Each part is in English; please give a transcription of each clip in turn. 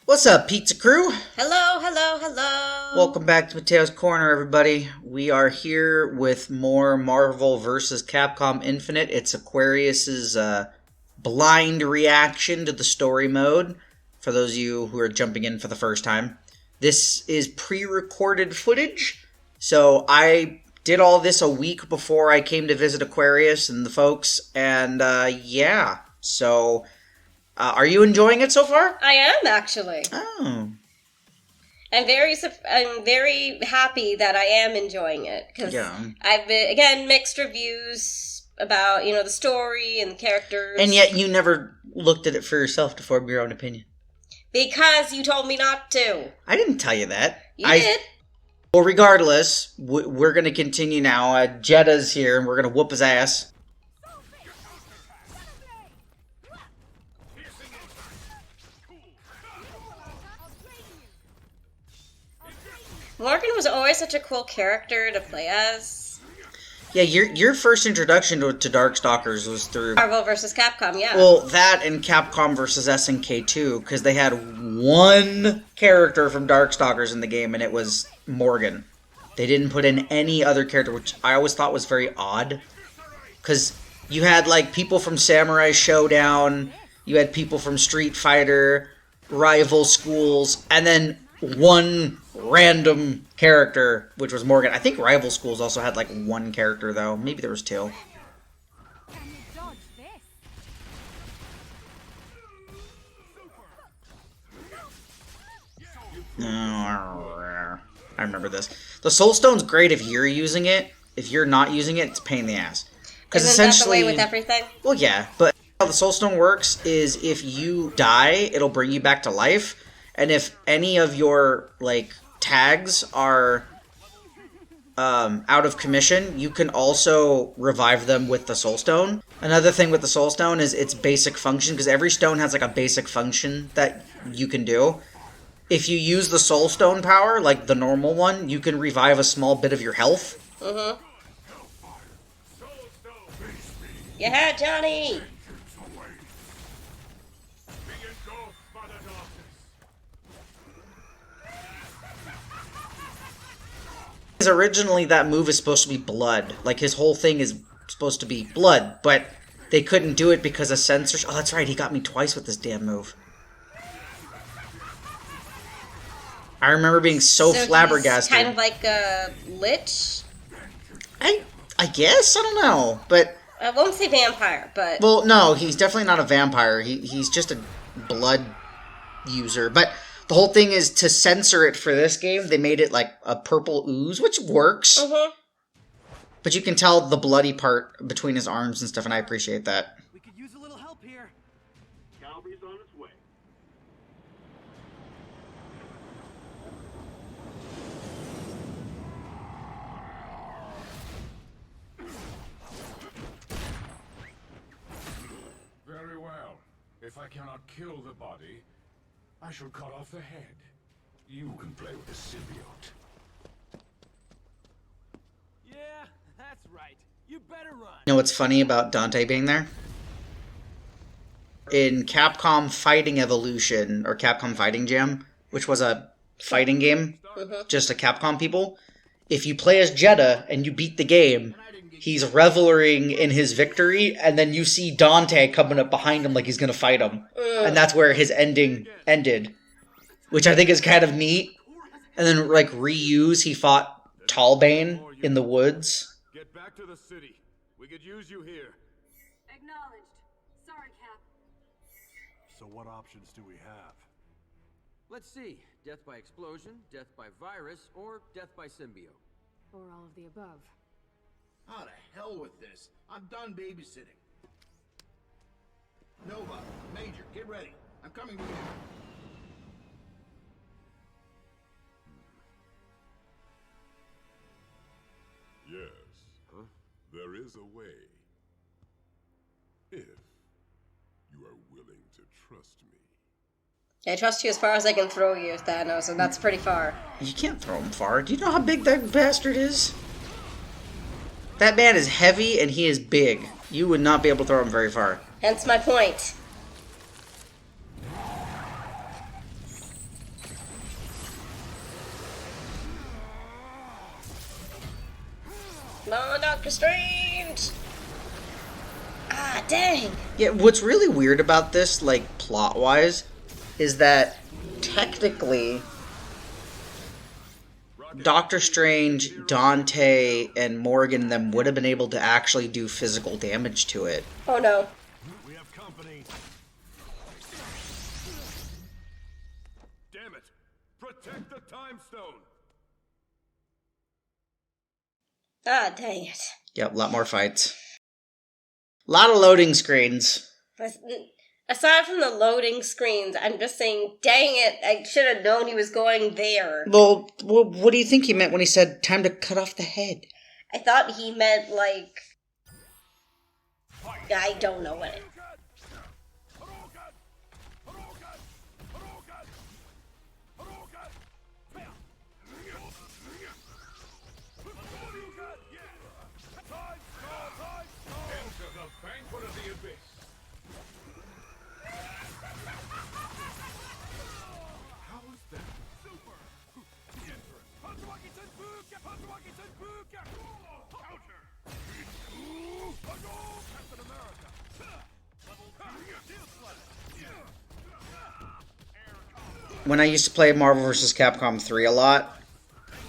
What's up, Pizza Crew? Hello, hello, hello. Welcome back to Matteo's Corner, everybody. We are here with more Marvel vs. Capcom Infinite. It's Aquarius's blind reaction to the story mode, for those of you who are jumping in for the first time. This is pre-recorded footage, so I did all this a week before I came to visit Aquarius and the folks, and yeah, so... are you enjoying it so far? I am actually. Oh. I'm very happy that I am enjoying it because I've been, again, mixed reviews about the story and the characters. And yet you never looked at it for yourself to form your own opinion. Because you told me not to. I didn't tell you that. You did. Well, regardless, we're going to continue now. Jeddah's here, and we're going to whoop his ass. Morgan was always such a cool character to play as. Yeah, your first introduction to Darkstalkers was through... Marvel vs. Capcom, yeah. Well, that and Capcom vs. SNK 2, because they had one character from Darkstalkers in the game, and it was Morgan. They didn't put in any other character, which I always thought was very odd. Because you had, like, people from Samurai Showdown, you had people from Street Fighter, rival schools, and then one random character, which was Morgan. I think rival schools also had like one character though. Maybe there was two. I remember this. The Soul Stone's great if you're using it. If you're not using it, it's a pain in the ass. Because essentially, that the way with everything? Well, yeah, but how the Soul Stone works is if you die, it'll bring you back to life. And if any of your, like, tags are out of commission, you can also revive them with the Soul Stone. Another thing with the Soul Stone is its basic function, because every stone has, like, a basic function that you can do. If you use the Soul Stone power, like the normal one, you can revive a small bit of your health. Mm-hmm. Yeah, Johnny! Originally, that move is supposed to be blood. Like, his whole thing is supposed to be blood, but they couldn't do it because of censorship. Oh, that's right, he got me twice with this damn move. I remember being so flabbergasted. He's kind of like a lich? I guess? I don't know, but... I won't say vampire, but... Well, no, he's definitely not a vampire. He's just a blood user, but... The whole thing is to censor it for this game. They made it like a purple ooze, which works. Mm-hmm. But you can tell the bloody part between his arms and stuff, and I appreciate that. We could use a little help here. Cavalry's on its way. Very well. If I cannot kill the body, I shall cut off the head. You can play with the symbiote. Yeah, that's right. You better run. You know what's funny about Dante being there? In Capcom Fighting Evolution, or Capcom Fighting Jam, which was a fighting game, just a Capcom people, if you play as Jeddah and you beat the game, he's reveling in his victory, and then you see Dante coming up behind him like he's gonna fight him. And that's where his ending ended. Which I think is kind of neat. And then, like, reuse, he fought Talbane in the woods. Get back to the city. We could use you here. Acknowledged. Sorry, Cap. So what options do we have? Let's see. Death by explosion, death by virus, or death by symbiote. Or all of the above. Oh, to hell with this. I'm done babysitting. Nova, Major, get ready. I'm coming to you. Yes. Huh? There is a way. If you are willing to trust me. I trust you as far as I can throw you, Thanos, and that's pretty far. You can't throw him far. Do you know how big that bastard is? That man is heavy and he is big. You would not be able to throw him very far. Hence my point. on, Doctor Strange! Ah, dang! Yeah, what's really weird about this, like, plot-wise, is that technically Doctor Strange, Dante, and Morgan and them would have been able to actually do physical damage to it. Oh no. We have company. Damn it! Protect the time stone. Ah, dang it. Yep, a lot more fights. A lot of loading screens. Aside from the loading screens, I'm just saying, dang it, I should have known he was going there. Well, what do you think he meant when he said, time to cut off the head? I thought he meant, like... I don't know what it... Enter the banquet of the abyss. How is that? Super! Counter! Captain America! When I used to play Marvel vs. Capcom 3 a lot,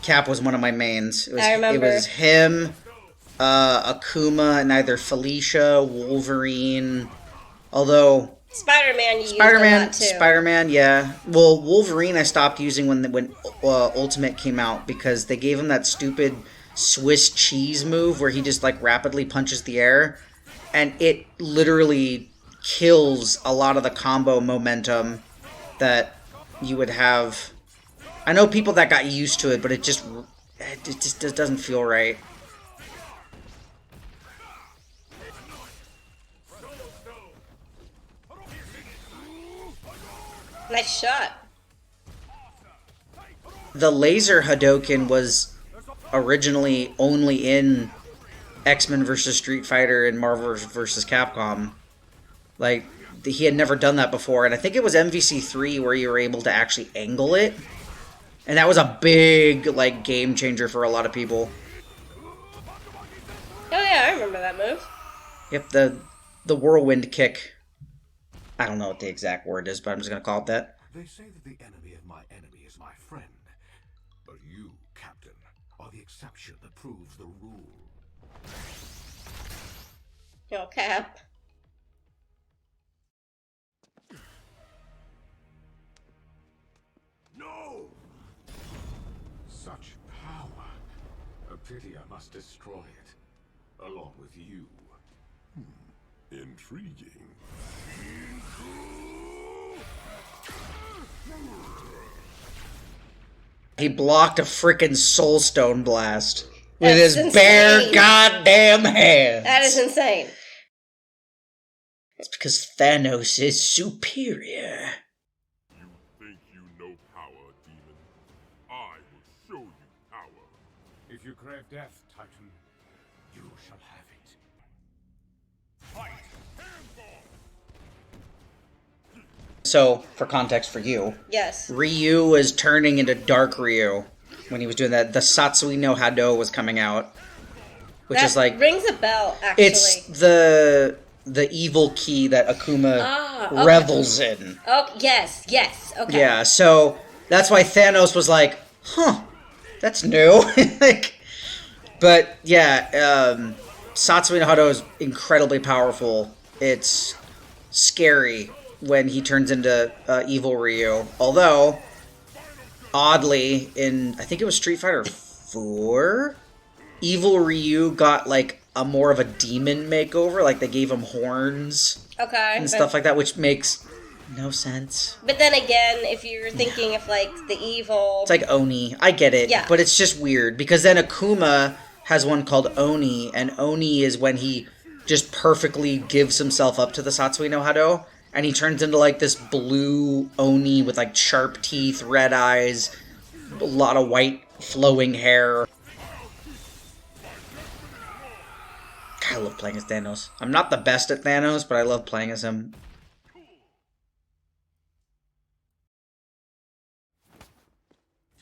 Cap was one of my mains. I remember. It was him, Akuma, and either Felicia, Wolverine, although... Spider-Man you used a lot too. Spider-Man, yeah. Well, Wolverine I stopped using when Ultimate came out because they gave him that stupid Swiss cheese move where he just like rapidly punches the air, and it literally kills a lot of the combo momentum that you would have. I know people that got used to it, but it just doesn't feel right. Nice shot. The laser Hadoken was originally only in X-Men vs. Street Fighter and Marvel vs. Capcom. Like, he had never done that before, and I think it was MVC3 where you were able to actually angle it. And that was a big, like, game changer for a lot of people. Oh yeah, I remember that move. Yep, the whirlwind kick. I don't know what the exact word is, but I'm just going to call it that. They say that the enemy of my enemy is my friend. But you, Captain, are the exception that proves the rule. Yo, Cap. No! Such power. A pity I must destroy it, along with you. Intriguing. He blocked a frickin' Soulstone blast with That's his insane. bare goddamn hands. That is insane. It's because Thanos is superior. You think you know power, demon? I will show you power. If you crave death, Titan, you shall have it. Fight! Handball! So, for context for you, Yes. Ryu was turning into Dark Ryu when he was doing that. The Satsui no Hado was coming out, which That is like rings a bell, actually. it's the evil key that Akuma okay. revels in. Oh, yes, okay. Yeah, so that's why Thanos was like, "Huh, that's new." Like, but yeah, Satsui no Hado is incredibly powerful. It's scary when he turns into evil Ryu. Although, oddly, in I think it was Street Fighter 4, evil Ryu got like a more of a demon makeover. Like they gave him horns Okay. and stuff like that, which makes no sense. But then again, if you're thinking of like the evil... It's like Oni. I get it. Yeah. But it's just weird because then Akuma has one called Oni, and Oni is when he just perfectly gives himself up to the Satsui no Hado, and he turns into like this blue Oni with like sharp teeth, red eyes, a lot of white flowing hair. I love playing as Thanos. I'm not the best at Thanos, but I love playing as him.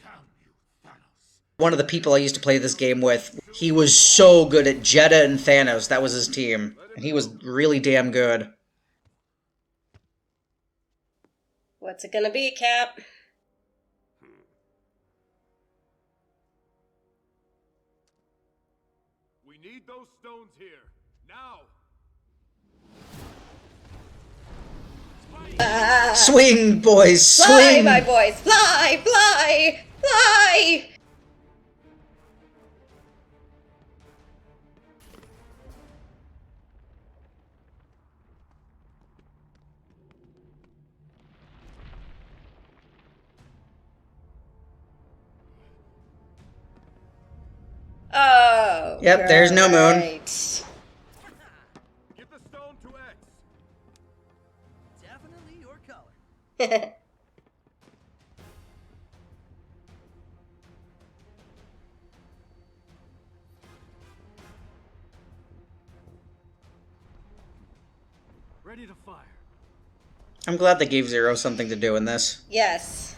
Damn you, Thanos. One of the people I used to play this game with, he was so good at Jeddah and Thanos. That was his team. And he was really damn good. What's it gonna be, Cap? We need those stones here. Now! Swing, boys, Fly, swing! my boys! Fly! Fly! Fly! Oh. Yep, there's no moon. Right. Get the stone to X. Definitely your color. Ready to fire. I'm glad they gave Zero something to do in this. Yes.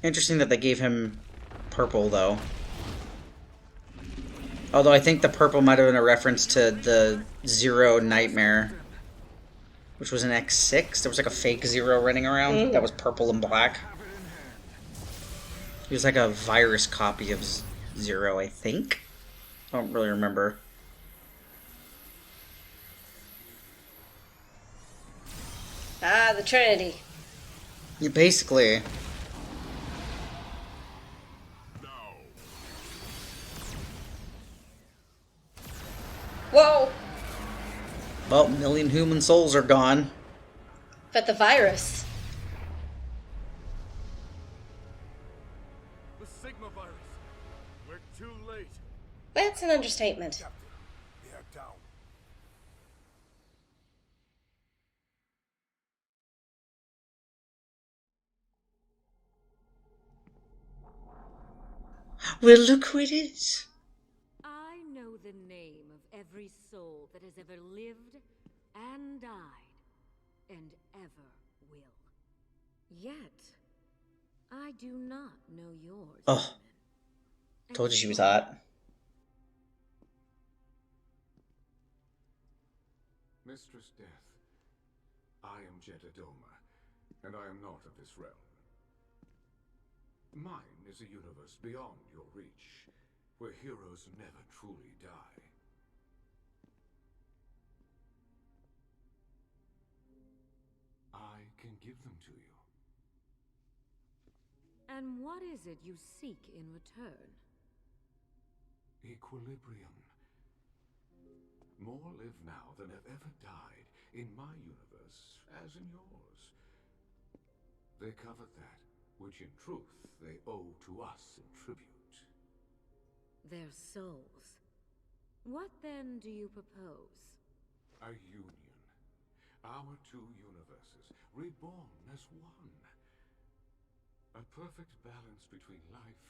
Interesting that they gave him purple, though. Although I think the purple might have been a reference to the Zero Nightmare, which was an X6. There was like a fake Zero running around that was purple and black. He was like a virus copy of Zero, I think. I don't really remember. Ah, the Trinity. Yeah, basically. Whoa! Well, a million human souls are gone. But the virus. The Sigma virus. We're too late. That's an understatement. They are down. Well, look who it is. I know the name of every soul that has ever lived and died and ever will. Yet, I do not know yours. Oh, told you she was hot. Mistress Death, I am Jetadoma, and I am not of this realm. Mine is a universe beyond your reach, where heroes never truly die. I can give them to you. And what is it you seek in return? Equilibrium. More live now than have ever died in my universe as in yours. They covet that which in truth they owe to us in tribute. Their souls. What then do you propose? A union. Our two universes, reborn as one. A perfect balance between life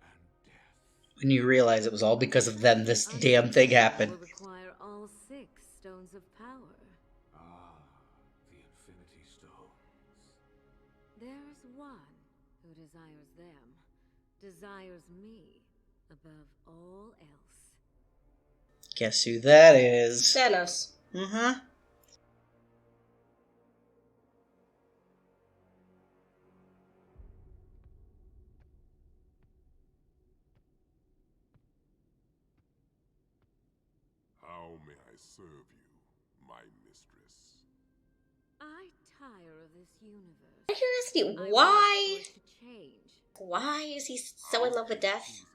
and death. When you realize it was all because of them, this damn thing happened. Will require all 6 stones of power. Ah, the Infinity Stones. There's one who desires them, desires me above all else. Guess who that is? Thanos. Mm-hmm. How may I serve you, my mistress? I tire of this universe. Curiosity, I why? want to change. Why is he so in love with death?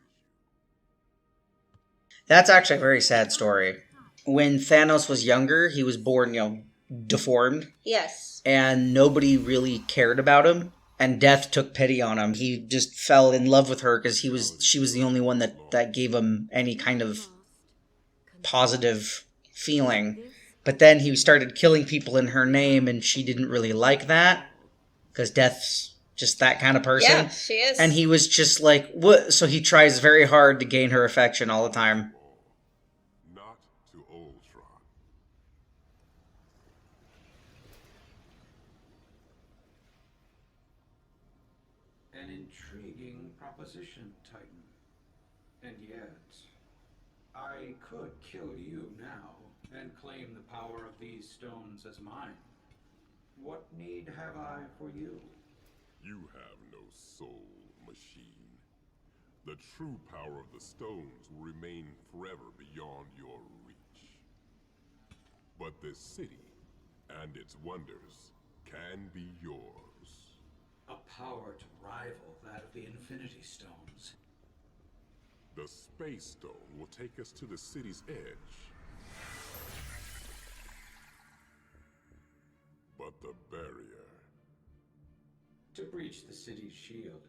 That's actually a very sad story. When Thanos was younger, he was born, deformed, Yes. and nobody really cared about him. And Death took pity on him. He just fell in love with her because she was the only one that gave him any kind of positive feeling. But then he started killing people in her name, and she didn't really like that because Death's just that kind of person. Yeah, she is. And he was just like, what? So he tries very hard to gain her affection all the time. Not to Ultron. An intriguing proposition, Titan. And yet, I could kill you now and claim the power of these stones as mine. What need have I for you? You have no soul, machine. The true power of the stones will remain forever beyond your reach. But this city and its wonders can be yours. A power to rival that of the Infinity Stones. The Space Stone will take us to the city's edge. But the barrier... To breach the city's shield,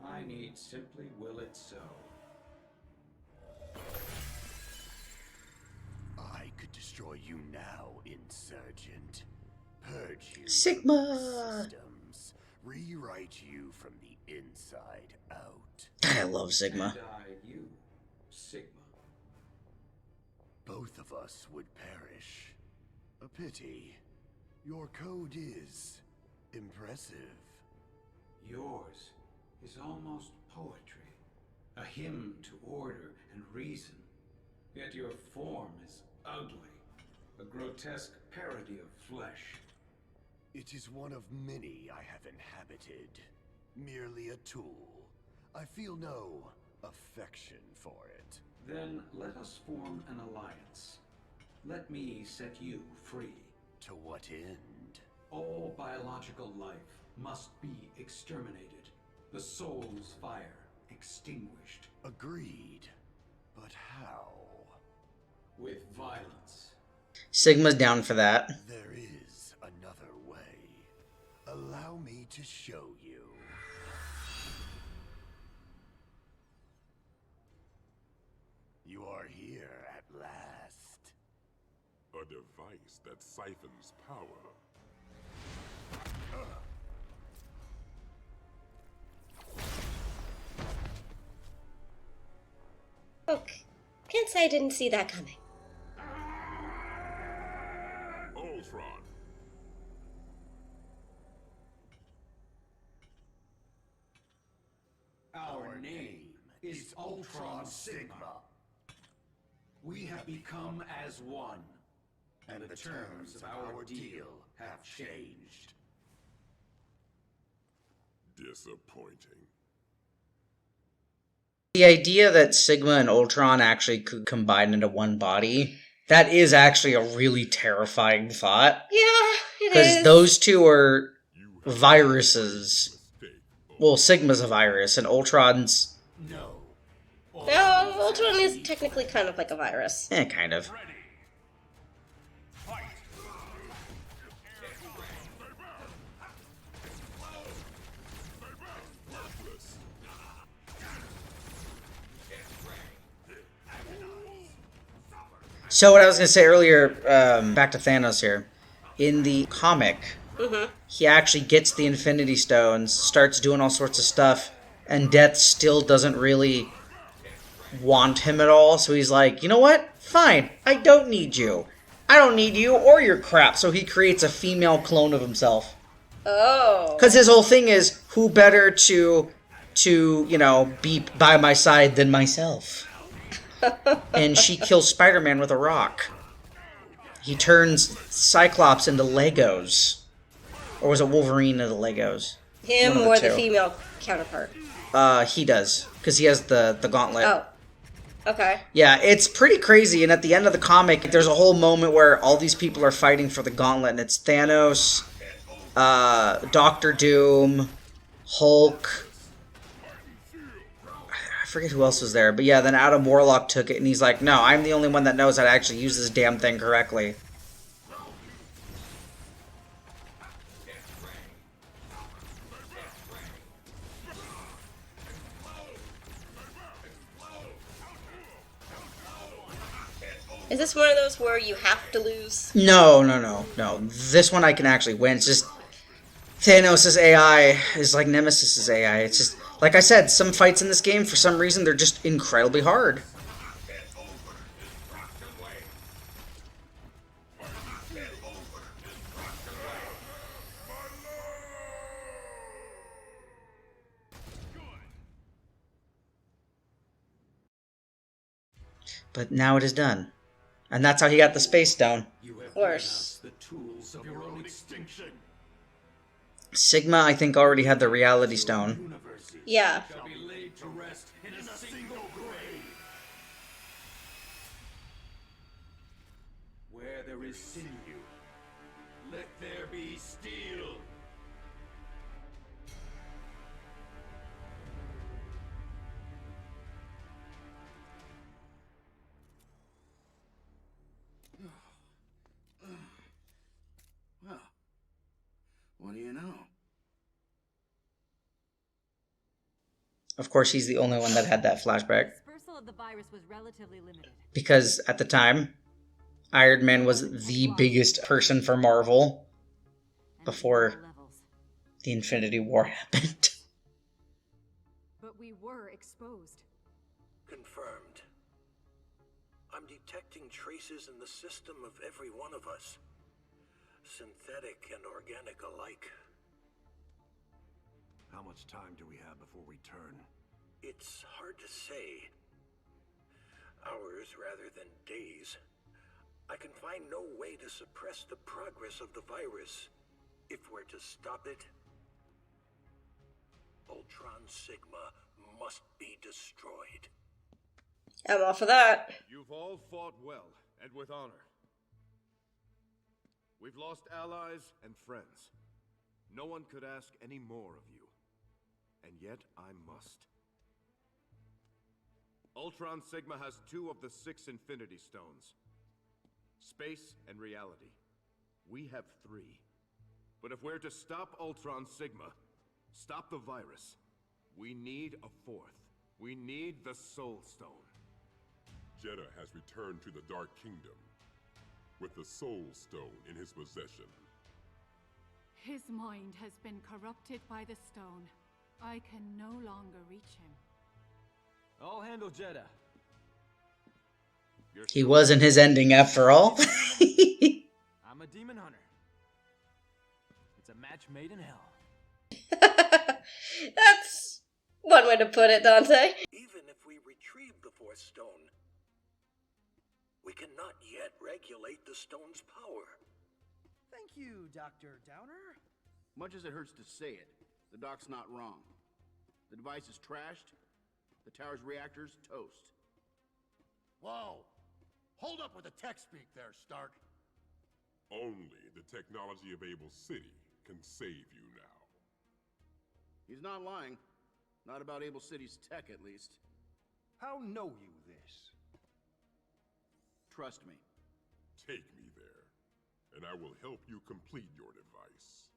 I need simply will it so. I could destroy you now, Insurgent. Purge you Sigma! systems. Rewrite you from the inside out. I love Sigma. And I, you, Sigma. Both of us would perish. A pity. Your code is impressive. Yours is almost poetry. A hymn to order and reason. Yet your form is ugly. A grotesque parody of flesh. It is one of many I have inhabited. Merely a tool. I feel no affection for it. Then let us form an alliance. Let me set you free. To what end? All biological life must be exterminated. The soul's fire extinguished. Agreed. But how? With violence. Sigma's down for that. There is another way. Allow me to show you. You are here at last. A device that siphons power. Okay. Can't say I didn't see that coming. Ultron. Our name is Ultron Sigma. We have become as one, and the terms of our deal have changed. Disappointing. The idea that Sigma and Ultron actually could combine into one body, that is actually a really terrifying thought. Yeah, it is. Because those two are viruses. Well, Sigma's a virus, and Ultron's... No. No, Ultron is technically kind of like a virus. kind of. So what I was going to say earlier, back to Thanos here. In the comic, he actually gets the Infinity Stones, starts doing all sorts of stuff, and Death still doesn't really want him at all. So he's like, you know what? Fine. I don't need you. I don't need you or your crap. So he creates a female clone of himself. Oh. Because his whole thing is, who better to be by my side than myself? And she kills Spider-Man with a rock. He turns Cyclops into Legos. Or was it Wolverine into Legos? Him or the female counterpart? He does. Because he has the gauntlet. Oh. Okay. Yeah, it's pretty crazy. And at the end of the comic, there's a whole moment where all these people are fighting for the gauntlet. And it's Thanos, Doctor Doom, Hulk... I forget who else was there, but yeah, then Adam Warlock took it, and he's like, no, I'm the only one that knows how to actually use this damn thing correctly. Is this one of those where you have to lose? No. This one I can actually win. It's just Thanos' AI is like Nemesis' AI. It's just, like I said, some fights in this game, for some reason, they're just incredibly hard. But now it is done. And that's how he got the Space Stone. Of course. The tools of your own extinction. Sigma, I think, already had the Reality Stone. Yeah. Shall be laid to rest in a single grave. Where there is sinew, let there be steel. Well, what do you know? Of course, he's the only one that had that flashback. Dispersal of the virus was relatively limited. Because at the time, Iron Man was the biggest person for Marvel before the Infinity War happened. But we were exposed. Confirmed. I'm detecting traces in the system of every one of us. Synthetic and organic alike. How much time do we have before we turn? It's hard to say. Hours rather than days. I can find no way to suppress the progress of the virus. If we're to stop it, Ultron Sigma must be destroyed. I'm all for that. You've all fought well and with honor. We've lost allies and friends. No one could ask any more of you. And yet I must. Ultron Sigma has 2 of the 6 Infinity Stones. Space and reality. We have 3. But if we're to stop Ultron Sigma, stop the virus, we need a 4th. We need the Soul Stone. Jeddah has returned to the Dark Kingdom with the Soul Stone in his possession. His mind has been corrupted by the stone. I can no longer reach him. I'll handle Jeddah. He was in his ending after all. I'm a demon hunter. It's a match made in hell. That's one way to put it, Dante. Even if we retrieve the 4th stone, we cannot yet regulate the stone's power. Thank you, Dr. Downer. Much as it hurts to say it, the doc's not wrong. The device is trashed. The tower's reactor's toast. Whoa! Hold up with the tech speak there, Stark. Only the technology of Able City can save you now. He's not lying. Not about Able City's tech, at least. How know you this? Trust me. Take me there, and I will help you complete your device.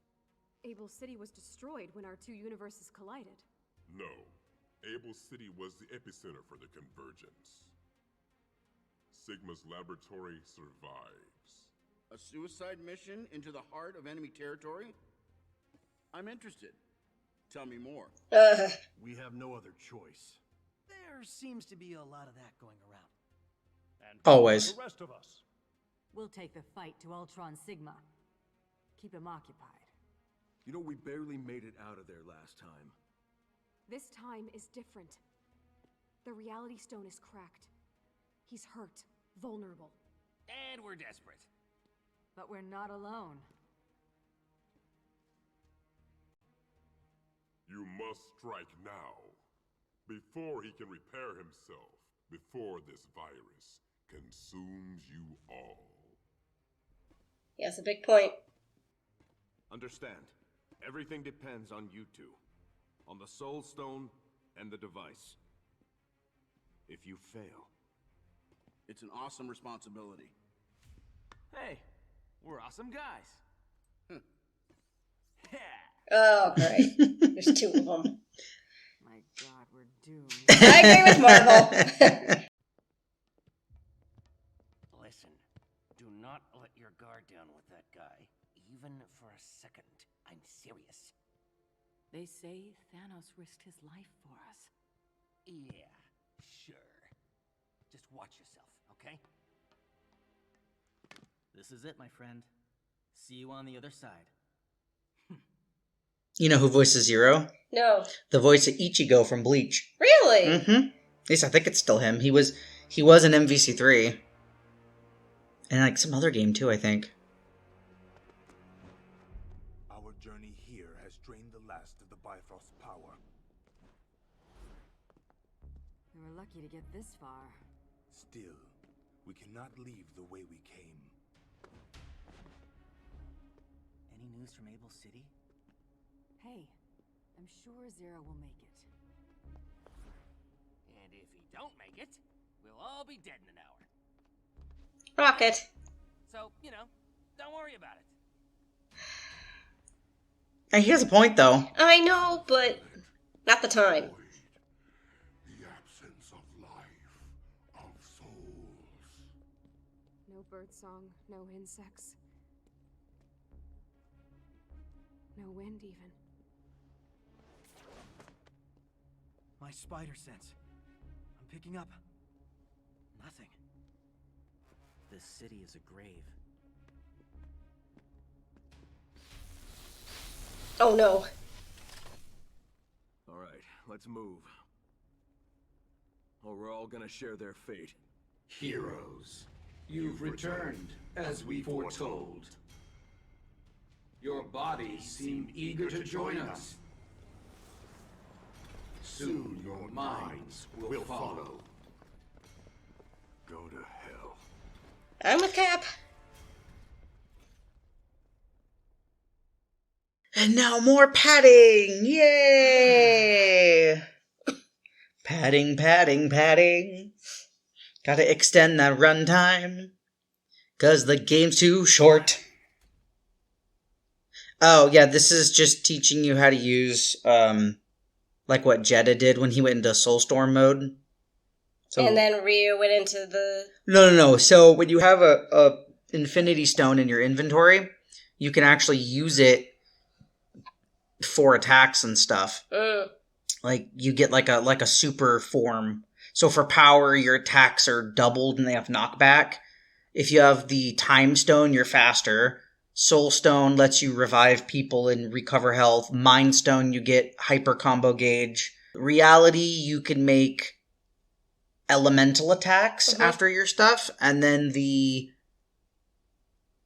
Able City was destroyed when our 2 universes collided. No, Able City was the epicenter for the Convergence. Sigma's laboratory survives. A suicide mission into the heart of enemy territory? I'm interested. Tell me more. We have no other choice. There seems to be a lot of that going around. And Always. the rest of us. We'll take the fight to Ultron Sigma. Keep him occupied. You know, we barely made it out of there last time. This time is different. The Reality Stone is cracked. He's hurt, vulnerable. And we're desperate. But we're not alone. You must strike now, before he can repair himself, before this virus consumes you all. Yeah, that's a big point. Understand, everything depends on you 2. On the Soul Stone and the device. If you fail... It's an awesome responsibility. Hey, we're awesome guys. Yeah. Oh, great. There's 2 of them. My God, we're doomed. I agree with Marvel. Listen, do not let your guard down with that guy, even for a second. I'm serious. They say Thanos risked his life for us. Yeah, sure. Just watch yourself, okay? This is it, my friend. See you on the other side. You know who voices Zero? No. The voice of Ichigo from Bleach. Really? Mm-hmm. At least I think it's still him. He was He was in MVC3. And like some other game too, I think. Our journey here has drained the last of the Bifrost's power. We were lucky to get this far. Still, we cannot leave the way we came. Any news from Able City? Hey, I'm sure Zero will make it. And if he don't make it, we'll all be dead in an hour. Rocket. So, don't worry about it. And he has a point, though. I know, but not the time. The absence of life, of souls. No birdsong, no insects. No wind, even. My spider sense. I'm picking up nothing. This city is a grave. Oh no. Alright, let's move. Or we're all gonna share their fate. Heroes, you've returned, as we foretold. Your bodies seem eager to join us. Soon your minds will follow. Go to hell. I'm with Cap. And now more padding! Yay! Padding, padding, padding. Gotta extend that runtime. 'Cause the game's too short. Oh, yeah, this is just teaching you how to use, like what Jeddah did when he went into Soulstorm mode. So, And then Ryu went into the... No. So when you have a Infinity Stone in your inventory, you can actually use it for attacks and stuff. Like you get like a super form. So for power, your attacks are doubled and they have knockback. If you have the Time Stone, you're faster. Soul Stone lets you revive people and recover health. Mind Stone, you get hyper combo gauge. Reality, you can make elemental attacks after your stuff. And then the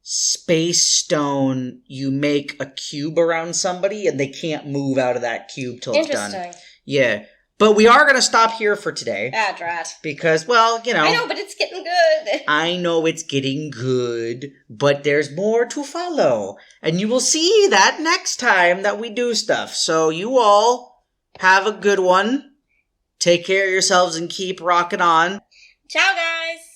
Space Stone, you make a cube around somebody and they can't move out of that cube till it's done. Interesting. Yeah. But we are going to stop here for today. Ah, drat. Because, well, you know. I know, but it's getting good. I know it's getting good, but there's more to follow. And you will see that next time that we do stuff. So you all have a good one. Take care of yourselves and keep rocking on. Ciao, guys.